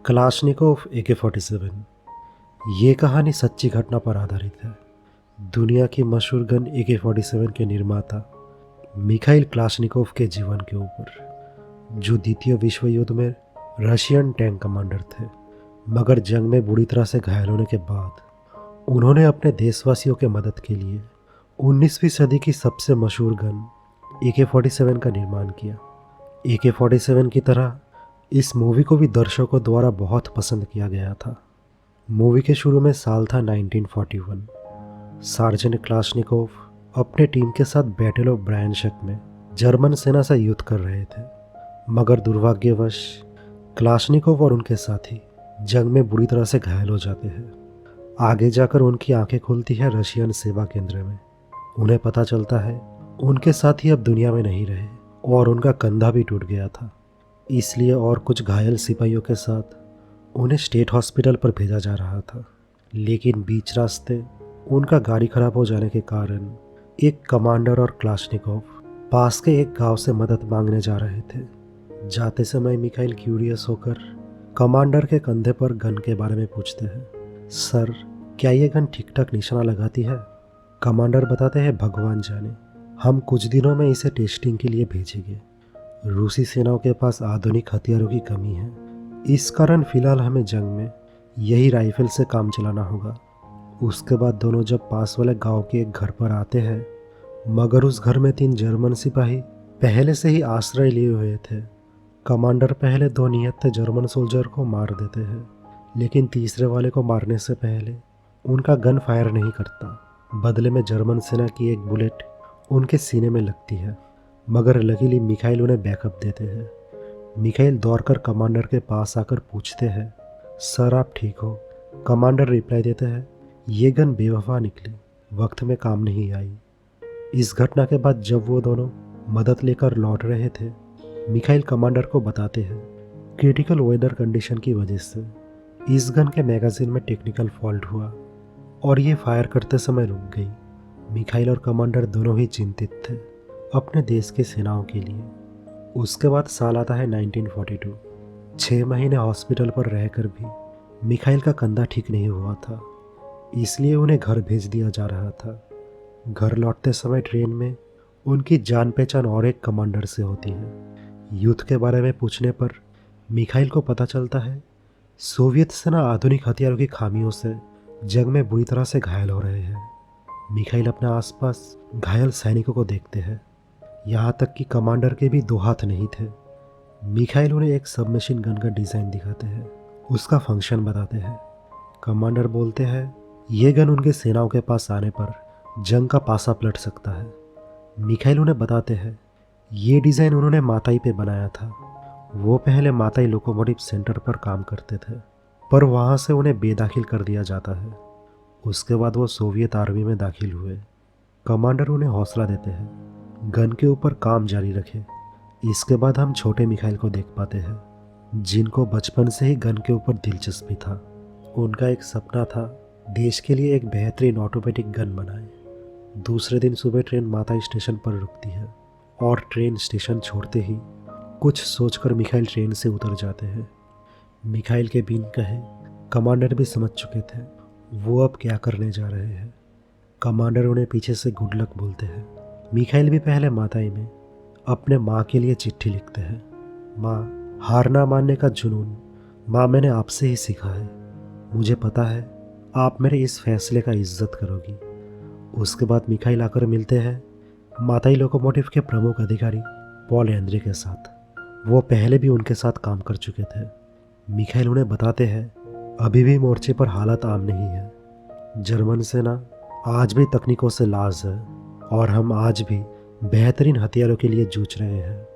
Kalashnikov AK-47। ये कहानी सच्ची घटना पर आधारित है। दुनिया की मशहूर गन AK-47 के निर्माता मिखाइल क्लाशनिकोव के जीवन के ऊपर, जो द्वितीय विश्व युद्ध में रशियन टैंक कमांडर थे, मगर जंग में बुरी तरह से घायल होने के बाद उन्होंने अपने देशवासियों के मदद के लिए 19वीं सदी की सबसे मशहूर गन AK-47 का निर्माण किया। AK-47 की तरह इस मूवी को भी दर्शकों द्वारा बहुत पसंद किया गया था। मूवी के शुरू में साल था 1941। सार्जेंट क्लाशनिकोव अपने टीम के साथ बैटल ऑफ ब्रायनशक में जर्मन सेना से युद्ध कर रहे थे, मगर दुर्भाग्यवश क्लाशनिकोव और उनके साथी जंग में बुरी तरह से घायल हो जाते हैं। आगे जाकर उनकी आंखें खुलती है रशियन सेवा केंद्र में। उन्हें पता चलता है उनके साथी अब दुनिया में नहीं रहे और उनका कंधा भी टूट गया था। इसलिए और कुछ घायल सिपाहियों के साथ उन्हें स्टेट हॉस्पिटल पर भेजा जा रहा था, लेकिन बीच रास्ते उनका गाड़ी खराब हो जाने के कारण एक कमांडर और क्लाशनिकोव पास के एक गांव से मदद मांगने जा रहे थे। जाते समय मिखाइल क्यूरियस होकर कमांडर के कंधे पर गन के बारे में पूछते हैं, सर क्या ये गन ठीक ठाक निशाना लगाती है? कमांडर बताते हैं, भगवान जाने, हम कुछ दिनों में इसे टेस्टिंग के लिए भेजेंगे। रूसी सेनाओं के पास आधुनिक हथियारों की कमी है, इस कारण फिलहाल हमें जंग में यही राइफल से काम चलाना होगा। उसके बाद दोनों जब पास वाले गांव के एक घर पर आते हैं, मगर उस घर में 3 जर्मन सिपाही पहले से ही आश्रय लिए हुए थे। कमांडर पहले 2 निहत्थे जर्मन सोल्जर को मार देते हैं, लेकिन तीसरे वाले को मारने से पहले उनका गन फायर नहीं करता। बदले में जर्मन सेना की एक बुलेट उनके सीने में लगती है, मगर लकीली मिखाइल उन्हें बैकअप देते हैं। मिखाइल दौड़कर कमांडर के पास आकर पूछते हैं, सर आप ठीक हो? कमांडर रिप्लाई देते हैं, ये गन बेवफा निकली, वक्त में काम नहीं आई। इस घटना के बाद जब वो दोनों मदद लेकर लौट रहे थे, मिखाइल कमांडर को बताते हैं क्रिटिकल वेदर कंडीशन की वजह से इस गन के मैगजीन में टेक्निकल फॉल्ट हुआ और ये फायर करते समय रुक गई। मिखाइल और कमांडर दोनों ही चिंतित थे अपने देश की सेनाओं के लिए। उसके बाद साल आता है 1942। 6 महीने हॉस्पिटल पर रहकर भी मिखाइल का कंधा ठीक नहीं हुआ था, इसलिए उन्हें घर भेज दिया जा रहा था। घर लौटते समय ट्रेन में उनकी जान पहचान और एक कमांडर से होती है। युद्ध के बारे में पूछने पर मिखाइल को पता चलता है सोवियत सेना आधुनिक हथियारों की खामियों से जंग में बुरी तरह से घायल हो रहे हैं। मिखाइल अपने आसपास घायल सैनिकों को देखते हैं, यहाँ तक कि कमांडर के भी 2 हाथ नहीं थे। मिखाइल उन्हें एक सबमशीन गन का डिज़ाइन दिखाते हैं, उसका फंक्शन बताते हैं। कमांडर बोलते हैं ये गन उनके सेनाओं के पास आने पर जंग का पासा पलट सकता है। मिखाइल उन्हें बताते हैं ये डिज़ाइन उन्होंने माताई पे बनाया था। वो पहले माताई लोकोमोटिव सेंटर पर काम करते थे, पर वहाँ से उन्हें बेदाखिल कर दिया जाता है। उसके बाद वो सोवियत आर्मी में दाखिल हुए। कमांडर उन्हें हौसला देते हैं गन के ऊपर काम जारी रखें। इसके बाद हम छोटे मिखाइल को देख पाते हैं, जिनको बचपन से ही गन के ऊपर दिलचस्पी था। उनका एक सपना था देश के लिए एक बेहतरीन ऑटोमेटिक गन बनाए। दूसरे दिन सुबह ट्रेन माताई स्टेशन पर रुकती है और ट्रेन स्टेशन छोड़ते ही कुछ सोचकर मिखाइल ट्रेन से उतर जाते हैं। मिखाइल के बिन कहे कमांडर भी समझ चुके थे वो अब क्या करने जा रहे हैं। कमांडर उन्हें पीछे से गुड लक बोलते हैं। मिखाइल भी पहले माताई में अपने माँ के लिए चिट्ठी लिखते हैं, माँ हार ना मानने का जुनून माँ मैंने आपसे ही सीखा है। मुझे पता है आप मेरे इस फैसले का इज्जत करोगी। उसके बाद मिखाइल आकर मिलते हैं माताई लोकोमोटिव के प्रमुख अधिकारी पॉल एंद्रे के साथ। वो पहले भी उनके साथ काम कर चुके थे। मिखाइल उन्हें बताते हैं अभी भी मोर्चे पर हालत आम नहीं है। जर्मन सेना आज भी तकनीकों से लाज है और हम आज भी बेहतरीन हथियारों के लिए जूझ रहे हैं।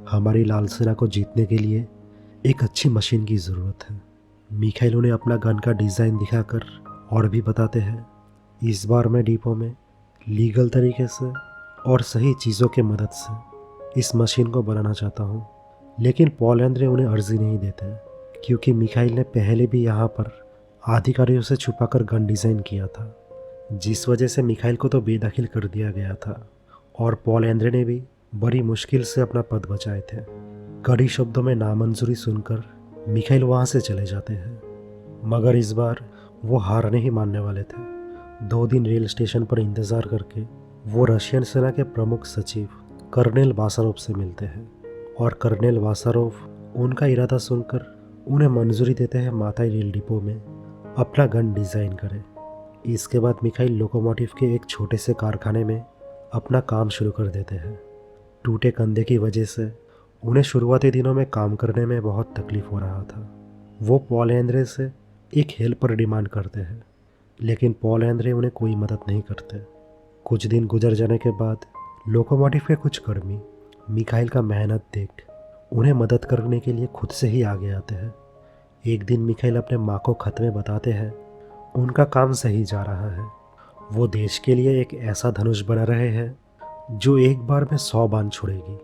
हमारी लाल सेना को जीतने के लिए एक अच्छी मशीन की ज़रूरत है। मिखाइल उन्हें अपना गन का डिज़ाइन दिखाकर और भी बताते हैं इस बार मैं डिपो में लीगल तरीके से और सही चीज़ों के मदद से इस मशीन को बनाना चाहता हूँ। लेकिन पॉल एंद्रे उन्हें अर्जी नहीं देते, क्योंकि मिखाइल ने पहले भी यहाँ पर अधिकारियों से छुपाकर गन डिज़ाइन किया था, जिस वजह से मिखाइल को तो बेदखल कर दिया गया था और पॉल एंद्रे ने भी बड़ी मुश्किल से अपना पद बचाए थे। कड़ी शब्दों में नामंजूरी सुनकर मिखाइल वहाँ से चले जाते हैं, मगर इस बार वो हार नहीं मानने वाले थे। 2 दिन रेल स्टेशन पर इंतज़ार करके वो रशियन सेना के प्रमुख सचिव कर्नेल बासारोव से मिलते हैं और कर्नेल बासारोव उनका इरादा सुनकर उन्हें मंजूरी देते हैं माताई रेल डिपो में अपना गन डिज़ाइन करें। इसके बाद मिखाइल लोकोमोटिव के एक छोटे से कारखाने में अपना काम शुरू कर देते हैं। टूटे कंधे की वजह से उन्हें शुरुआती दिनों में काम करने में बहुत तकलीफ हो रहा था। वो पॉल एंद्रे से एक हेल्पर डिमांड करते हैं, लेकिन पॉल एंद्रे उन्हें कोई मदद नहीं करते। कुछ दिन गुजर जाने के बाद लोकोमोटिव के कुछ कर्मी मिखाइल का मेहनत देख उन्हें मदद करने के लिए खुद से ही आगे आते हैं। एक दिन मिखाइल अपने माँ को खत में बताते हैं उनका काम सही जा रहा है। वो देश के लिए एक ऐसा धनुष बना रहे हैं जो एक बार में 100 बाण छोड़ेगी।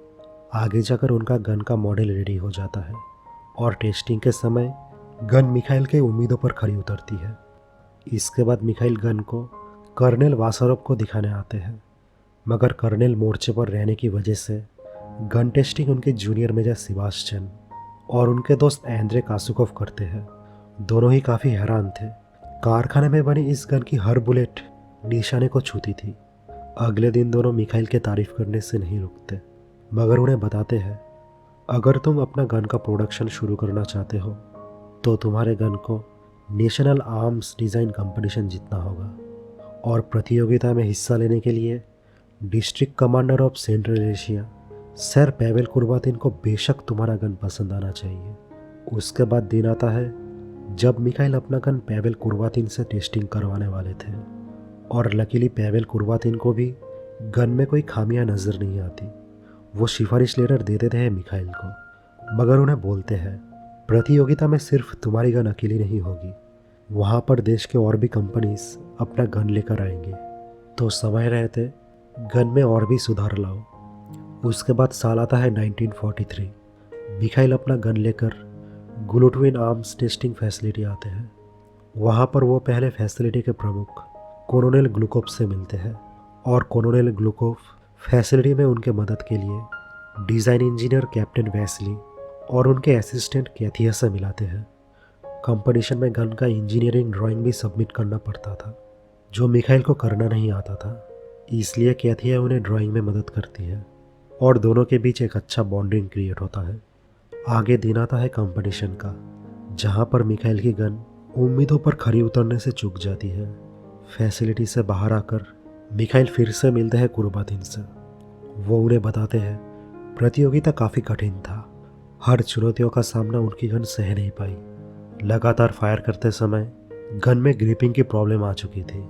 आगे जाकर उनका गन का मॉडल रेडी हो जाता है और टेस्टिंग के समय गन मिखाइल के उम्मीदों पर खरी उतरती है। इसके बाद मिखाइल गन को कर्नेल वासारोव को दिखाने आते हैं, मगर कर्नेल मोर्चे पर रहने की वजह से गन टेस्टिंग उनके जूनियर मेजर सेबास्टियन और उनके दोस्त एंद्रे कासुकोव करते हैं। दोनों ही काफ़ी हैरान थे। कारखाने में बनी इस गन की हर बुलेट निशाने को छूती थी। अगले दिन दोनों मिखाइल के तारीफ करने से नहीं रुकते, मगर उन्हें बताते हैं अगर तुम अपना गन का प्रोडक्शन शुरू करना चाहते हो तो तुम्हारे गन को नेशनल आर्म्स डिज़ाइन कंपटीशन जीतना होगा और प्रतियोगिता में हिस्सा लेने के लिए district commander of central Asia sir Pavel Kurbatin को बेशक तुम्हारा गन पसंद आना चाहिए। उसके बाद दिन आता है जब मिखाइल अपना गन पैवेल कुर्बातिन से टेस्टिंग करवाने वाले थे और लकीली पैवेल कुर्बातिन को भी गन में कोई खामियां नज़र नहीं आती। वो सिफारिश लेटर दे देते हैं मिखाइल को, मगर उन्हें बोलते हैं प्रतियोगिता में सिर्फ तुम्हारी गन अकेली नहीं होगी, वहाँ पर देश के और भी कंपनीज अपना गन लेकर आएंगे, तो समय रहते गन में और भी सुधार लाओ। उसके बाद साल आता है 1943। मिखाइल अपना गन लेकर गुलोटविन आर्म्स टेस्टिंग फैसिलिटी आते हैं। वहाँ पर वो पहले फैसिलिटी के प्रमुख कोलोनेल ग्लुकोव से मिलते हैं और कोलोनेल ग्लुकोव फैसिलिटी में उनके मदद के लिए डिज़ाइन इंजीनियर कैप्टन वैसली और उनके असिस्टेंट कैथिया से मिलाते हैं। कंपटीशन में गन का इंजीनियरिंग ड्राइंग भी सबमिट करना पड़ता था, जो मिखाइल को करना नहीं आता था, इसलिए कैथिया उन्हें ड्राइंग में मदद करती है और दोनों के बीच एक अच्छा बॉन्डिंग क्रिएट होता है। आगे दिन आता है कंपटीशन का, जहाँ पर मिखाइल की गन उम्मीदों पर खरी उतरने से चूक जाती है। फैसिलिटी से बाहर आकर मिखाइल फिर से मिलते हैं कुर्बातिन से। वो उन्हें बताते हैं प्रतियोगिता काफ़ी कठिन था, हर चुनौतियों का सामना उनकी गन सह नहीं पाई। लगातार फायर करते समय गन में ग्रिपिंग की प्रॉब्लम आ चुकी थी।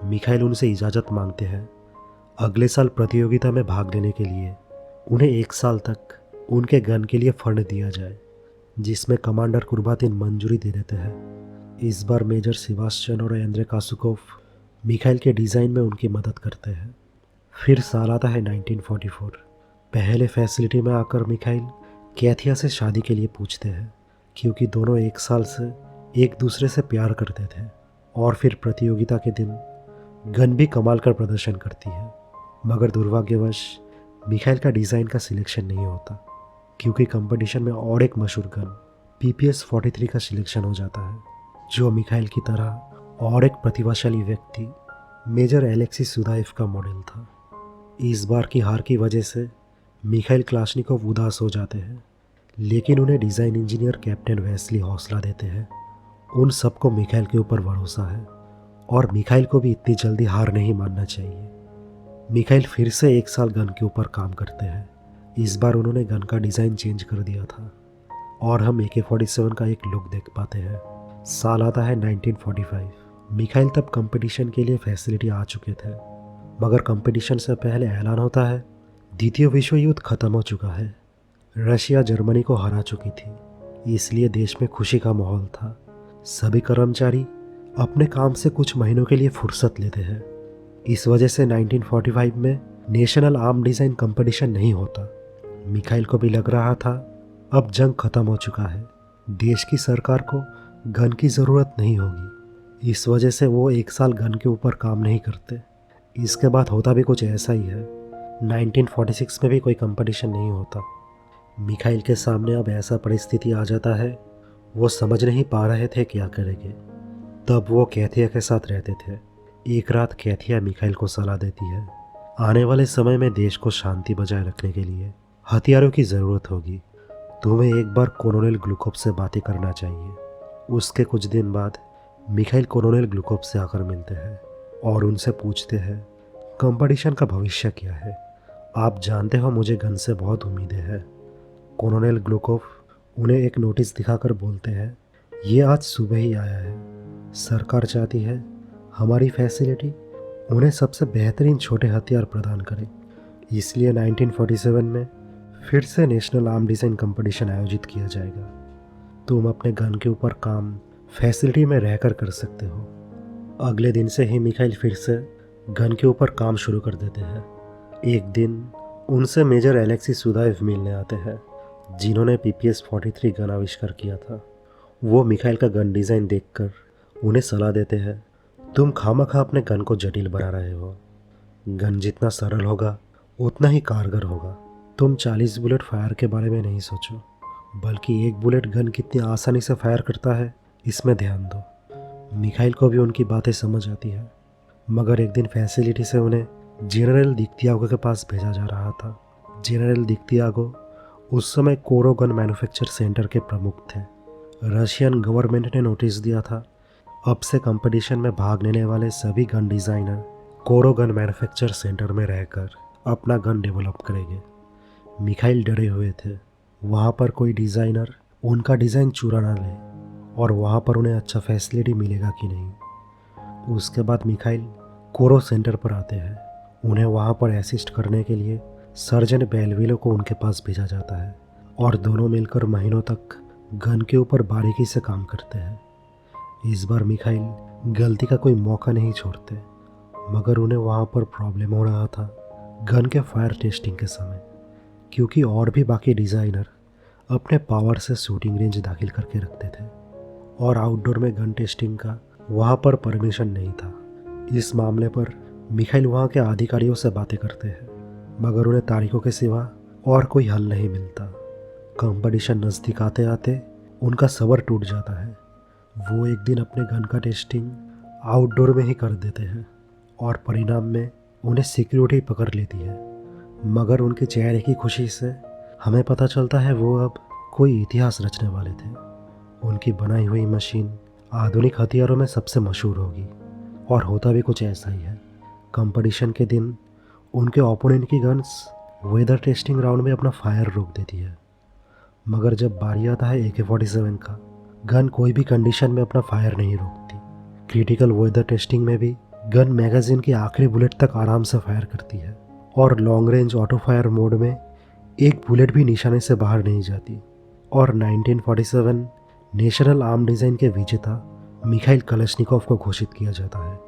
मिखाइल उनसे इजाज़त मांगते हैं अगले साल प्रतियोगिता में भाग लेने के लिए उन्हें 1 साल तक उनके गन के लिए फंड दिया जाए, जिसमें कमांडर कुर्बातिन मंजूरी दे देते हैं। इस बार मेजर सेबास्टियन और एंद्रे कासुकोव मिखाइल के डिज़ाइन में उनकी मदद करते हैं। फिर साल आता है 1944। पहले फैसिलिटी में आकर मिखाइल कैथिया से शादी के लिए पूछते हैं, क्योंकि दोनों 1 साल से एक दूसरे से प्यार करते थे। और फिर प्रतियोगिता के दिन गन भी कमाल का प्रदर्शन करती है, मगर दुर्भाग्यवश मिखाइल का डिज़ाइन का सिलेक्शन नहीं होता, क्योंकि कंपटीशन में और एक मशहूर गन PPS-43 का सिलेक्शन हो जाता है, जो मिखाइल की तरह और एक प्रतिभाशाली व्यक्ति मेजर एलेक्सी सुदाइव का मॉडल था। इस बार की हार की वजह से मिखाइल क्लाशनिकोव उदास हो जाते हैं, लेकिन उन्हें डिज़ाइन इंजीनियर कैप्टन वेस्ली हौसला देते हैं। उन सबको मिखाइल के ऊपर भरोसा है और मिखाइल को भी इतनी जल्दी हार नहीं मानना चाहिए। मिखाइल फिर से 1 साल गन के ऊपर काम करते हैं। इस बार उन्होंने गन का डिज़ाइन चेंज कर दिया था और हम AK-47 का एक लुक देख पाते हैं। साल आता है 1945। मिखाइल तब कंपटीशन के लिए फैसिलिटी आ चुके थे, मगर कंपटीशन से पहले ऐलान होता है द्वितीय विश्व युद्ध खत्म हो चुका है। रशिया जर्मनी को हरा चुकी थी, इसलिए देश में खुशी का माहौल था। सभी कर्मचारी अपने काम से कुछ महीनों के लिए फुर्सत लेते हैं। इस वजह से 1945 में नेशनल आर्म डिज़ाइन कंपटीशन नहीं होता। मिखाइल को भी लग रहा था अब जंग खत्म हो चुका है, देश की सरकार को गन की ज़रूरत नहीं होगी। इस वजह से वो 1 साल गन के ऊपर काम नहीं करते। इसके बाद होता भी कुछ ऐसा ही है। 1946 में भी कोई कंपटीशन नहीं होता। मिखाइल के सामने अब ऐसा परिस्थिति आ जाता है वो समझ नहीं पा रहे थे क्या करेंगे। तब वो कैथिया के साथ रहते थे। एक रात कैथिया मिखाइल को सलाह देती है, आने वाले समय में देश को शांति बजाय रखने के लिए हथियारों की ज़रूरत होगी। तुम्हें एक बार कोलोनेल ग्लुकोव से बातें करना चाहिए। उसके कुछ दिन बाद मिखाइल कोलोनेल ग्लुकोव से आकर मिलते हैं और उनसे पूछते हैं कंपटीशन का भविष्य क्या है। आप जानते हो मुझे गन से बहुत उम्मीदें हैं। कोलोनेल ग्लुकोव उन्हें एक नोटिस दिखाकर बोलते हैं, ये आज सुबह ही आया है। सरकार चाहती है हमारी फैसिलिटी उन्हें सबसे बेहतरीन छोटे हथियार प्रदान करे, इसलिए 1947 में फिर से नेशनल आर्म डिज़ाइन कंपटीशन आयोजित किया जाएगा। तुम अपने गन के ऊपर काम फैसिलिटी में रहकर कर सकते हो। अगले दिन से ही मिखाइल फिर से गन के ऊपर काम शुरू कर देते हैं। एक दिन उनसे मेजर एलेक्सी सुदाएव मिलने आते हैं, जिन्होंने PPS-43 गन आविष्कार किया था। वो मिखाइल का गन डिज़ाइन देखकर उन्हें सलाह देते हैं, तुम खामखा अपने गन को जटिल बना रहे हो। गन जितना सरल होगा उतना ही कारगर होगा। तुम 40 बुलेट फायर के बारे में नहीं सोचो, बल्कि एक बुलेट गन कितनी आसानी से फायर करता है इसमें ध्यान दो। मिखाइल को भी उनकी बातें समझ आती है, मगर एक दिन फैसिलिटी से उन्हें जनरल दिक्तियागो के पास भेजा जा रहा था। जनरल दिक्तियागो उस समय कोरो गन मैन्युफैक्चर सेंटर के प्रमुख थे। रशियन गवर्नमेंट ने नोटिस दिया था, अब से कंपटीशन में भाग लेने वाले सभी गन डिज़ाइनर कोरो गन मैन्युफैक्चर सेंटर में रहकर अपना गन डेवलप करेंगे। मिखाइल डरे हुए थे, वहाँ पर कोई डिज़ाइनर उनका डिज़ाइन चुरा ना ले और वहाँ पर उन्हें अच्छा फैसिलिटी मिलेगा कि नहीं। उसके बाद मिखाइल कोरो सेंटर पर आते हैं। उन्हें वहाँ पर असिस्ट करने के लिए सर्जन बेलविलो को उनके पास भेजा जाता है और दोनों मिलकर महीनों तक गन के ऊपर बारीकी से काम करते हैं। इस बार मिखाइल गलती का कोई मौका नहीं छोड़ते, मगर उन्हें वहाँ पर प्रॉब्लम हो रहा था गन के फायर टेस्टिंग के समय, क्योंकि और भी बाकी डिज़ाइनर अपने पावर से शूटिंग रेंज दाखिल करके रखते थे और आउटडोर में गन टेस्टिंग का वहाँ पर परमिशन नहीं था। इस मामले पर मिखाइल वहाँ के अधिकारियों से बातें करते हैं, मगर उन्हें तारीखों के सिवा और कोई हल नहीं मिलता। कंपटीशन नज़दीक आते आते उनका सब्र टूट जाता है। वो एक दिन अपने गन का टेस्टिंग आउटडोर में ही कर देते हैं और परिणाम में उन्हें सिक्योरिटी पकड़ लेती है, मगर उनके चेहरे की खुशी से हमें पता चलता है वो अब कोई इतिहास रचने वाले थे। उनकी बनाई हुई मशीन आधुनिक हथियारों में सबसे मशहूर होगी और होता भी कुछ ऐसा ही है। कंपटीशन के दिन उनके ओपोनेंट की गन्स वेदर टेस्टिंग राउंड में अपना फायर रोक देती है, मगर जब बारी आता है AK-47 का, गन कोई भी कंडीशन में अपना फायर नहीं रोकती। क्रिटिकल वेदर टेस्टिंग में भी गन मैगजीन की आखिरी बुलेट तक आराम से फायर करती है और long range auto fire mode में एक बुलेट भी निशाने से बाहर नहीं जाती। और 1947 नेशनल आर्म डिज़ाइन के विजेता मिखाइल कलशनिकोव को घोषित किया जाता है।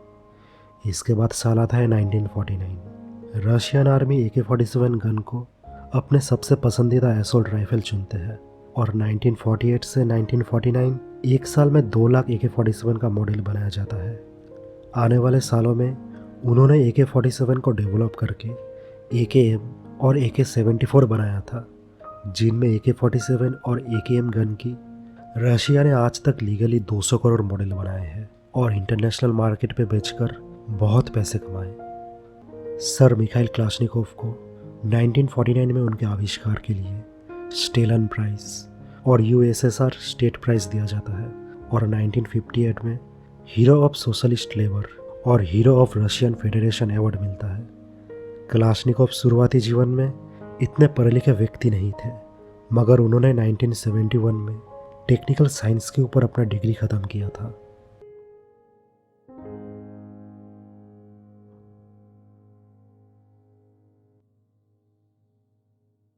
इसके बाद साल आता है 1949। रशियन आर्मी AK-47 गन को अपने सबसे पसंदीदा असॉल्ट राइफल चुनते हैं और 1948 से 1949 एक साल में 2 लाख AK-47 का मॉडल बनाया जाता है। आने वाले सालों में उन्होंने AK-47 को डेवलप करके AKM और AK-74 बनाया था, जिनमें AK-47 और AKM गन की रशिया ने आज तक लीगली 200 करोड़ मॉडल बनाए हैं और इंटरनेशनल मार्केट पे बेचकर बहुत पैसे कमाए। सर मिखाइल क्लाशनिकोव को 1949 में उनके आविष्कार के लिए स्टेलन प्राइज़ और USSR स्टेट प्राइज़ दिया जाता है और 1958 में हीरो ऑफ सोशलिस्ट लेबर और hero of Russian federation award मिलता है। क्लाशनिकोव शुरुआती जीवन में इतने पढ़े लिखे व्यक्ति नहीं थे, मगर उन्होंने 1971 में टेक्निकल साइंस के ऊपर अपना डिग्री ख़त्म किया था